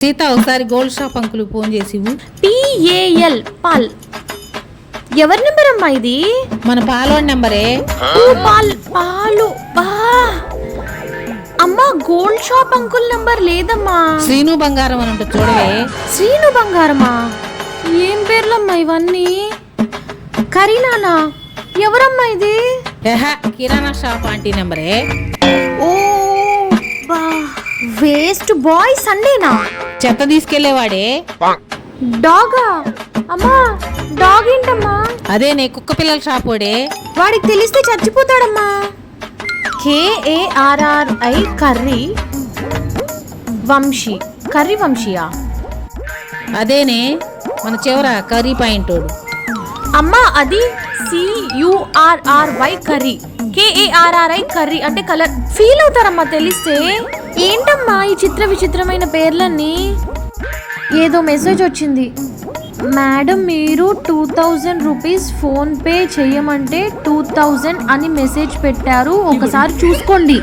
సీత ఒకసారి gold shop uncle phone చేసి PAL Paul. ఎవరి నెంబర్ అమ్మా ఇది? మన పాలోని నెంబరే. పాలు అమ్మా, గోల్డ్ షాప్ అంకుల్ నెంబర్ లేదమ్మా. శ్రీను బంగారం అని ఉంటుంది చూడవే. శ్రీను బంగారమా? ఏం పేర్లమ్మా ఇవన్నీ? కరీనానా? ఎవరమ్మా ఇది? కిరాణా షాప్ ఆంటీ నెంబరే. ఓ వేస్ట్ బాయ్ సండేనా? చెత్త తీసుకెళ్లేవాడే. డాగా? అమ్మా డాగ్ ఏంటమ్మా? అదే నే కుక్క పిల్లల షాప్ వాడే. వాడికి తెలిస్తే చచ్చిపోతాడమ్మా. KARRI కర్రీ వంశీ. కర్రీ వంశీయా? అదేనే మన చివర కర్రీ పాయింట్. అమ్మా అది CURRY కర్రీ. KARRI కర్రీ అంటే కలర్. ఫీల్ అవుతారమ్మా తెలిస్తే. ఏంటమ్మా ఈ విచిత్రమైన పేర్లన్నీ? ఏదో మెసేజ్ వచ్చింది. మేడం మీరు 2000 రూపీస్ ఫోన్ పే చేయమంటే 2000 అని మెసేజ్ పెట్టారు, ఒకసారి చూసుకోండి.